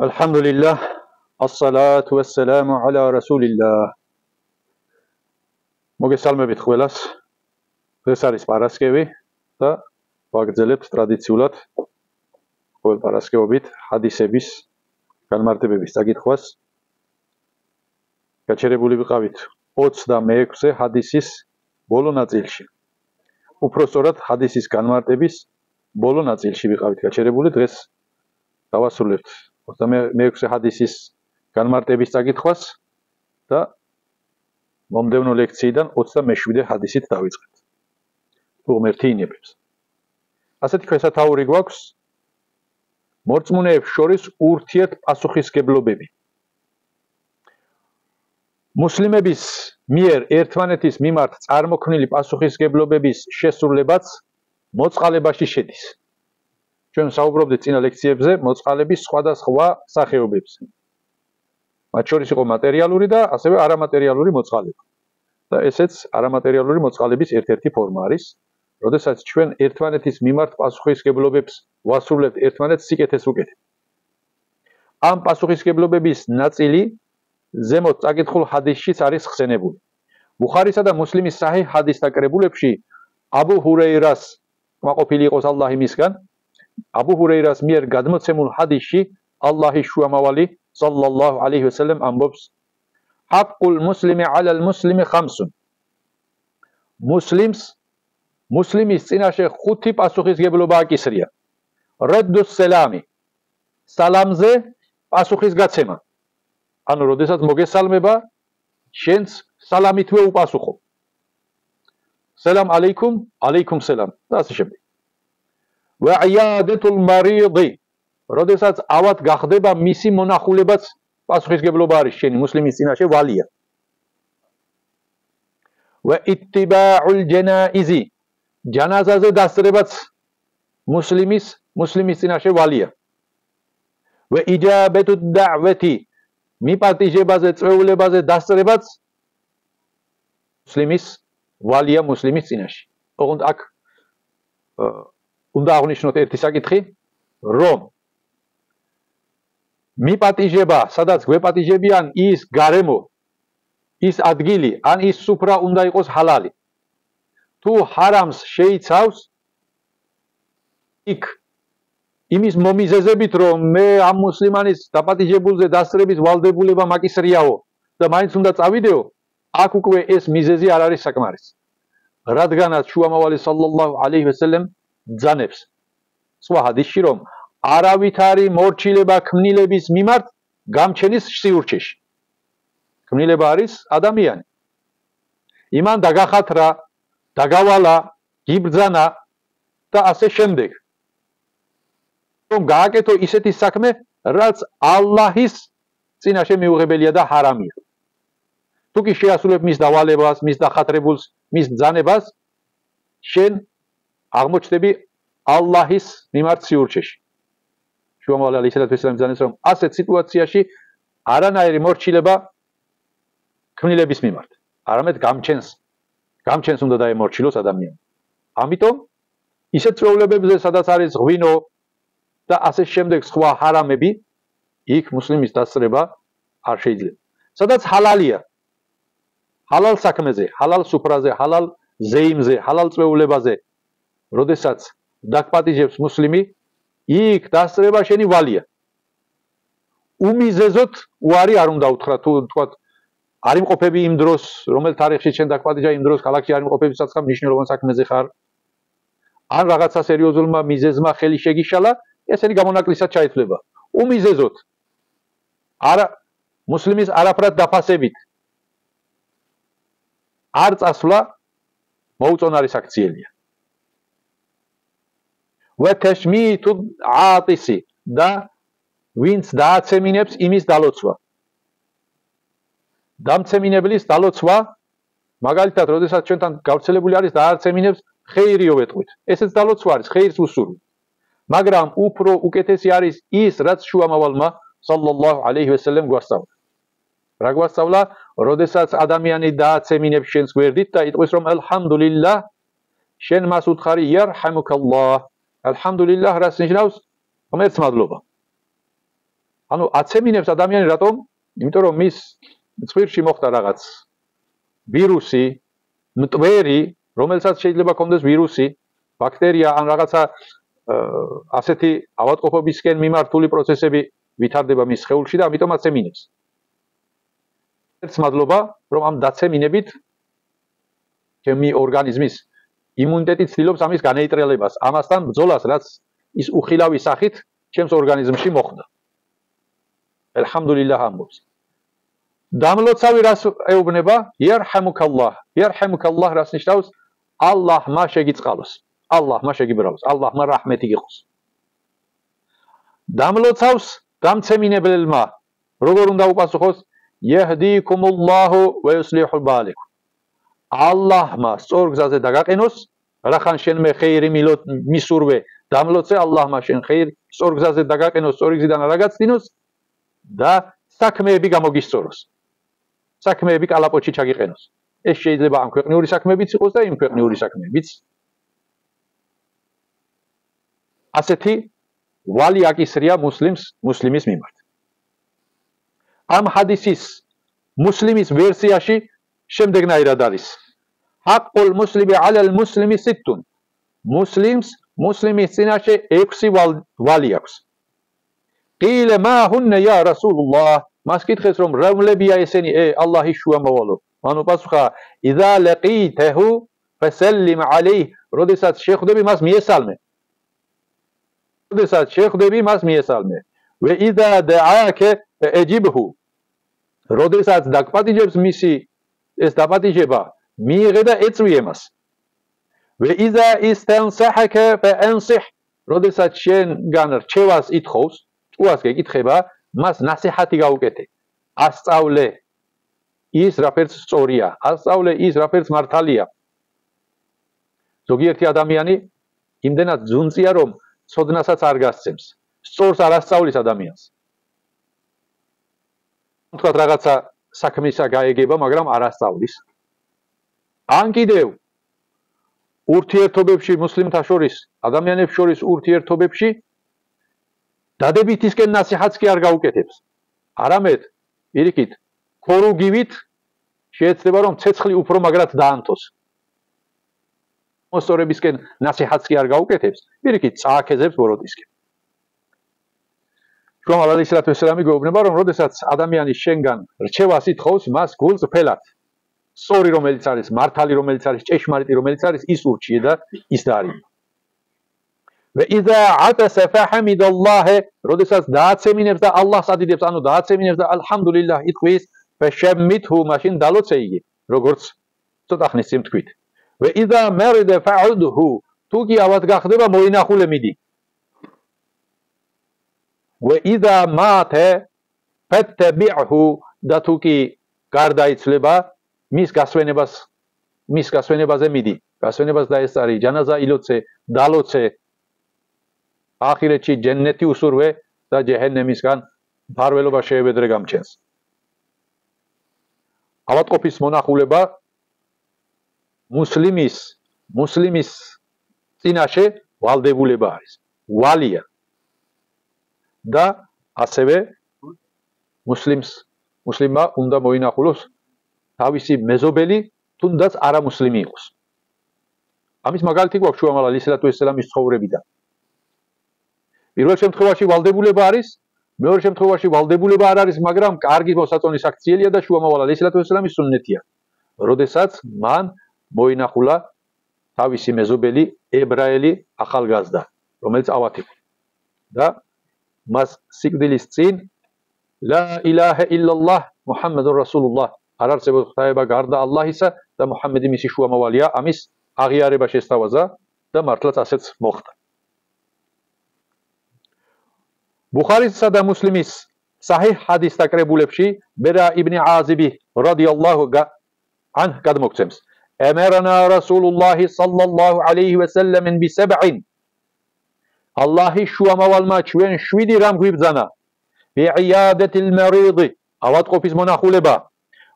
Alhamdulillah, as-salatu was-salamu ala rasulillah. მოგესალმებით ყველას. დღეს არის პარასკევი და ვაგრძელებთ ტრადიციულად ყოველ პარასკევობით ჰადისების განმარტებების წაკითხვას. გაჩერებული ვიყავით 26-ე ჰადისის ბოლო ნაწილში. უფრო სწორად ჰადისის განმარტების ბოლო ნაწილში ვიყავით გაჩერებული. დღეს დავასრულებთ 26-ე ჰადისის განმარტების წაკითხვას და მომდევნო ლექციიდან 27-ე ჰადისით დავიწყებთ. ღმერთი ინებებს. ასეთი ქვესათაური გვაქვს მორწმუნეებს შორის ურთიერთ პასუხისგებლობები. მუსლიმების მიერ ერთმანეთის მიმართ წარმოქმნილი პასუხისგებლობების შესრულებაც მოწყალებაში შედის. ჩვენ საუბრობდით წინა ლექციებზე მოწყალების სხვადასხვა სახეობებზე. მათ შორის იყო მატერიალური და ასევე არამატერიალური მოწყალება. და ესეც არამატერიალური მოწყალების ერთ-ერთი ფორმა არის, როდესაც ჩვენ ერთმანეთის მიმართ პასუხისგებლობებს ვასრულებთ ერთმანეთს სიკეთეს უკეთებ. ამ პასუხისგებლობების ნაწილი ზემოთ წაკითხულ ჰადისშიც არის ხსენებული. ბუხარისა და მუსლიმის საჰი ჰადისთა კრებულებში აბუ ჰურეირას კმაყოფილი იყოს ალლაჰი მისგან, აბუ ჰურეირას მიერ გადმოცემულ ჰადისში ალლაჰის შუამავალი სალლალლაჰუ ალეიჰი ვასალამ ამბობს: ჰაყულ მუსლიმი ალალ მუსლიმი ხამსუნ. მუსლიმის წინაშე 5 პასუხისგებლობა აკისრია. რადდუს სალამი. სალამზე პასუხის გაცემა. ანუ როდესაც მოგესალმება, შენც სალამითვე უპასუხო. სალამ ალეიკუმ, ალეიკუმ სალამ. და ასე შემდეგ. ვა აიადათულ მარიდი. როდესაც ავად გახდება მისი მონახულებაც პასუხისგებლობა არის შენი მუსლიმის წინაშე ვალია. ვა იტტიბაუլ ჯანაიზი. ჯანაზაზე დასწრებაც მუსლიმის წინაშე ვალია. ვა იჯაბათუდ და'ვათი. მიპატიჟებაზე, წვეულებაზე დასწრებაც მუსლიმის ვალია მუსლიმის წინაშე. ოღონდ აქ უნდა აღნიშნოთ ერთი საკითხი, რომ მიპატიჟება, სადაც გვეპატიჟებიან ის გარემო, ის ადგილი, ან ის სუფრა უნდა იყოს ჰალალი. თუ ჰარამს შეიცავს, იქ იმის მომიზეზებით, რომ მე ამ მუსლიმანის დაპატიჟებულზე დასწრების ვალდებულება მაკისრიაო და მაინც უნდა წავიდეო, აქ უკვე ეს მიზეზი არ არის საკმარის. რადგანაც შუამავალი სალლალლაჰუ ალეიჰი ვასალამ ძანებს სხვა ჰადისში, რომ არავით არის მორჩილება ქმნილების მიმართ გამჩენის სიურჩეში. ქმნილება არის ადამიანი. იმან დაგახათრა, დაგავალა, გიბრძანა და ასე შემდეგ. რომ გააკეთო ისეთი საქმე, რაც ალლაჰის წინაშე მიუღებელია და ჰარამია. თუ კი შეასრულებ მის დავალებას, მის დახათრებულს, მის ბრძანებას, შენ აღმოჩნდები ალლაჰის მიმართ სიურჩეში. შუამავალი ალეიჰი სალამ ძანებს, რომ ასეთ სიტუაციაში არანაირი მორჩილება ქმნილების მიმართ, არამედ გამჩენს უნდა დაემორჩილოს ადამიანი. ამიტომ ისეთ წვეულებებზე, სადაც არის ღვინო და ასე შემდეგ სხვა ჰარამები, იქ მუსლიმის დასწრება არ შეიძლება. სადაც ჰალალია, ჰალალ საქმეზე, ჰალალ სუფრაზე, ჰალალ ზეიმზე, ჰალალ წვეულებაზე, როდესაც დაგპატიჟებს მუსლიმი, იქ დასწრება შენი ვალია. უმიზეზოდ უარი არ უნდა უთხრა, თუ თქვა არ იმყოფები იმ დროს, რომელ თარიღში შენ დაგპატიჟა იმ დროს ქალაქში არ იმყოფები საცხა მნიშვნელოვან საქმეზე ხარ. ან რაღაცა სერიოზულმა მიზეზმა ხელი შეგიშალა, ესენი გამონაკლისად ჩაითვლება. უმიზეზოდ არა მუსლიმის არაფრად დაფასებით არ წასვლა მოუწონარი საქციელია. ვა თაშმიტუ ატისი და ვინც დააცემინებს იმის დალოცვა. დამცემინებლის დალოცვა, მაგალითად, როდესაც ჩვენთან გავრცელებული არის დააცემინებს ხეირიო ვეტყვით. ესეც დალოცვა არის, ხეირს უსურვით. მაგრამ უფრო უკეთესი არის ის, რაც შუამავალმა სალლალლაჰუ ალეიჰი ვასალამ გვასწავლა. რა გვასწავლა? როდესაც ადამიანი დააცემინებს შენს გვერდით და იტყვის, რომ ალჰამდულილlah, შენ მას უთხარი იარჰამუკალლაჰ. ალჰამდულილlah რას ნიშნავს? ღმერთს მადლობა. ანუ აცემინებს ადამიანი რატომ? იმიტომ რომ მის წვირში მოხდა რაღაც ვირუსი, მტვერი, რომელსაც შეიძლება კონდეს ვირუსი, ბაქტერია ან რაღაცა ასეთი ავადმყოფობისკენ მიმართული პროცესები ვითარდება მის სხეულში და ამიტომ აცემინებს. ერთს მადლობა, რომ ამ დაცემინებით ჩემი ორგანიზმის იმუნიტეტი ცდილობს ამის განეიტრელებას, ამასთან ბრძოლას, რაც ის უხილავი სახით ჩემს ორგანიზმში მოხდა. Alhamdulillah ამბობს. დამლოცავი რას ეუბნება? Yarhamukallah. Yarhamukallah რას ნიშნავს? ალლაჰმა შეგიწყალოს. ალლაჰმა შეგიბრალოს. ალლაჰმა რაჰმეთი გიყოს. დამლოცავს დამცემინებელმა როგორ უნდა უპასუხოს? Yahdikumullahu wa yuslihu balakum. ალლაჰმა სწორ გზაზე დაგაყენოს, რახან შენმე ხეირი მისურვე, დამლოცე ალლაჰმა შენ ხეირ სწორ გზაზე დაგაყენოს, სწორი გზიდან არ გაგაცდინოს და საქმეები გამოგისწოროს. საქმეები კალაპოჩი ჩაგიყენოს. ეს შეიძლება ამ ქვეყნიური საქმეებიც იყოს და იმ ქვეყნიური საქმეებიც. ასეთი ვალი აკისრია მუსლიმის მიმართ. ამ ჰადისის მუსლიმის ვერსიაში შემდეგნაირად არის. Haqqul muslimi 'alal muslimi sittun. მუსლიმის წინაშე 6 ვალი აქვს. Qila ma hunna ya Rasulullah. მას კითხეს რომ რომლებია ესენი ალლაჰის შუამოვალო. მან უპასუხა idza laqitahu fasallim alayhi. როდესაც შეხვდები მას მიესალმე. როდესაც შეხვდები მას მიესალმე. Wa idza da'aka fa'ajibhu. როდესაც დაგპატიჟებს მისი ეს დაპატიჟება მიიღე და ეწვი მას. Wa idza istansahaka fa'ansih. როდესაც შენგან რჩევას ითხოვს, ჭუას გეკითხება, მას ნასიჰათი გაუკეთე. ასწავლე ის რაფერს სწორია, ასწავლე ის რაფერს მართალია. ზოგიერთი ადამიანი იმდენად ძუნწია რომ ცოდნასაც არ გასცემს. სწორს არ ასწავლის ადამიანს. თქვათ რაღაცა საქმისა გაეგება, მაგრამ არ ასწავლის. ან კიდევ ურთიერთობებში მუსლიმთა შორის, ადამიანებს შორის ურთიერთობებში დადებითისკენ ნასიჰათს კი არ გაუკეთებს. არამედ პირიქით ქორუგივით შეეცდება რომ ცეცხლი უფრო მაგრად დაანთოს. მოსწორებისკენ ნასიჰათს კი არ გაუკეთებს, პირიქით წააქეზებს ბოროტისკენ. შუამალ ალეისალათუ-ვესალამი გვეუბნება რომ როდესაც ადამიანი შენგან რჩევას ითხოვს, მას გულს ფელად სწორი რომელიც არის, მართალი რომელიც არის, ჭეშმარიტი რომელიც არის, ის ურჩიე და ის დაარიგო. وَإِذَا عَطَسَ فَحَمِدَ اللَّهَ. როდესაც დააცემინებს და ალლაჰს ადიდებს, ანუ დააცემინებს და ალჰამდულილlah იტყვის, فَشَمِّتْهُ მაშინ დალოცე იგი, როგორც ცოტა ხნის წინ თქვით. وَإِذَا مَرِضَ فَعُدْهُ. თუ კი ავად გახდება, მოინახულე მიდი. وَإِذَا مَاتَ فَاتَّبِعْهُ. და თუ კი გარდაიცვლება, მის გასვენებაზე მიდი. გასვენებას დაესწარი, ჯანაზა ილოცე, დალოცე. ახირეთში ჯენნეთი უსურვე და ჯეჰენემისგან მფარველობა შეებედრე გამჩენს. ავადმყოფის მონახულება მუსლიმის წინაშე ვალდებულება არის. ვალია. და ასევე მუსლიმმა უნდა მოინახულოს თავისი მეზობელი, თუნდაც არამუსლიმი იყოს. ამის მაგალითი გვაქვს შუამალ ალეისალათუ-ვესალამის ცხოვრებიდან. პირველ შემთხვევაში ვალდებულება არის, მეორე შემთხვევაში ვალდებულება არ არის, მაგრამ კარგი მოსაწონის აქციელია და შუამავალ ალეისალათუ-ვესალამის სუნნეთია. როდესაც მან მოინახულა თავისი მეზობელი ებრაელი ახალგაზრდა, რომელიც ავათებდა. და მას სიკვდილის წინ ლა ილაჰა ილალლაჰ მუჰამმადურ რასულულლაჰ. არ არსებობს ღვთაება გარდა ალლაჰისა და მუჰამმედი მისი შუამავალია, ამის აღიარება შესთავაზა და მართლაც ასეც მოხდა. ბუხარისა და მუსლიმის საჰიჰ ჰადის დაკრებულებში ბერა იბნი აზიბი რადიალლაჰუ ანჰ გადმოგცემს. ემერანა რასულულლაჰი სალლალლაჰუ ალეიჰი ვესალლამინ ბისაბ'ინ. ალლაჰის შუამავალმა ჩვენ 7 რამ გვიბრძანა. ბი'იადათილ მარიდი. ავადმყოფის მონახულება.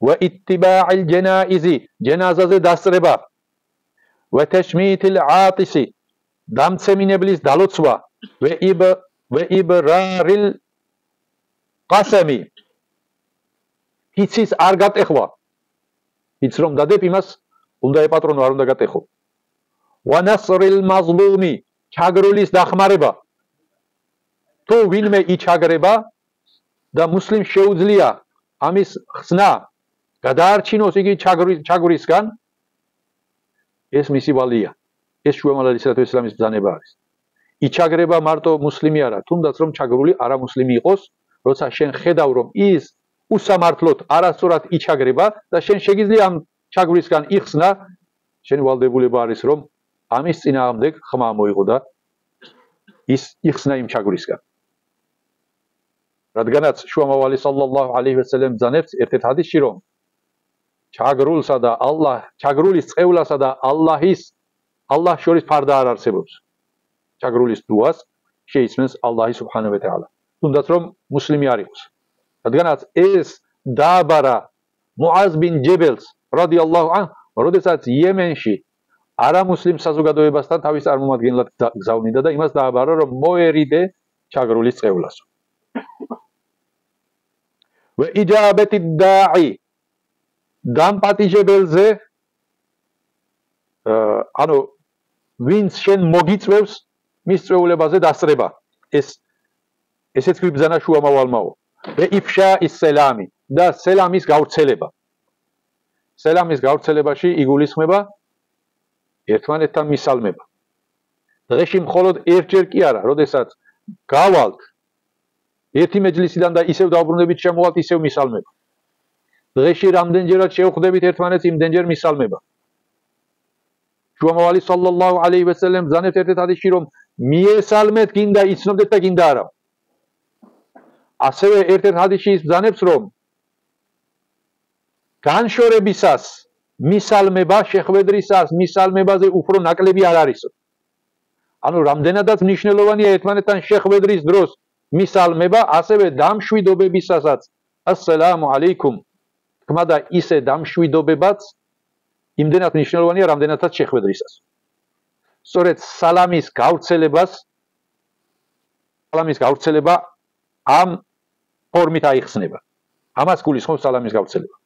ვა იტტიბა'ილ ჯანაიზი. ჯენაზაზე დასწრება. ვა თაშმიტილ ატისი. დამცემინებლის დალოცვა. وإبرار პასემი იცის არ გატეხვა იც რომ დადებ იმას უნდა ეპატრონო არ უნდა გატეხო ვანასრილ მაზლუმი ჩაგრულის დახმარება თუ ვინმე იჩაგრება და მუსლიმს შეუძლია ამის ხსნა გადაარჩინოს იგი ჩაგვრისგან ეს მისი ვალია ეს შუამალადისა თუ ისლამის ბრძანება არის იჩაგრება მარტო მუსლიმი არა თუნდაც რომ ჩაგრული არა მუსლიმი იყოს როცა შენ ხედავ რომ ის უსამართლოდ არასწორად იჩაგრება და შენ შეგიძლია ამ ჩაგვრისგან იხსნა შენი ვალდებულება არის რომ ამის წინააღმდეგ ხმა მოიღო და ის იხსნა იმ ჩაგვრისგან რადგანაც შუამავალი სალლალლაჰუ ალეიჰი ვესალემ ბრძანებს ერთ-ერთ ჰადისში რომ ჩაგრულსა და ჩაგრულის წევლასა და ალლაჰ შორის ფარდა არ არსებობს ჩაგრულის დუას შეისმენს ალლაჰი სუბჰანაჰუ ვა თაალა თუნდაც რომ მუსლიმი არ იყოს რადგანაც ეს დააბარა მუაზ ბინ ჯებელს რადიალლაჰუ ანჰუ როდესაც იემენში არამუსლიმ საზოგადოებასთან თავის წარმომადგენლად გზავნიდა და იმას დააბარა რომ მოერიდე ჩაგრულის წევლას ვა იჯაბეთი დაი დამპატიჟებელზე ანუ ვინც შენ მოგიწევს მის წვეულებაზე დასწრება ესეც გვიბრძანა შუამავალმაო და იფშა ისლამი და სელამის გავრცელება სელამის გავრცელებაში იგულისხმება ერთმანეთთან მისალმება დღეში მხოლოდ ერთჯერ კი არა როდესაც გავალთ ერთი მეჯლისიდან და ისევ დაუბრუნდებით შემოვალთ ისევ მისალმება დღეში რამდენჯერად შევხვდებით ერთმანეთს იმდენჯერ მისალმება შუამავალი სალლალლაჰუ ალეიჰი ვესალემ ბრძანებს ერთ-ერთ ჰადისში რომ მიესალმეთ გინდა იცნობდეთ და გინდა არა ასევე ერთ-ერთ ჰადისში ის ბრძანებს რომ განშორებისას მისალმება შეხვედრისას მისალმებაზე უფრო ნაკლები არ არის ანუ რამდენადაც მნიშვნელოვანია ერთმანეთთან შეხვედრის დროს მისალმება ასევე დამშვიდობებისასაც ასსალამუ ალეიკუმ თქმა და ისე დამშვიდობებაც იმდენად მნიშვნელოვანია რამდენადაც შეხვედრისას სწორედ სალამის გავრცელება ამ ფორმით აიხსნება ამას გულისხმობს სალამის გავრცელება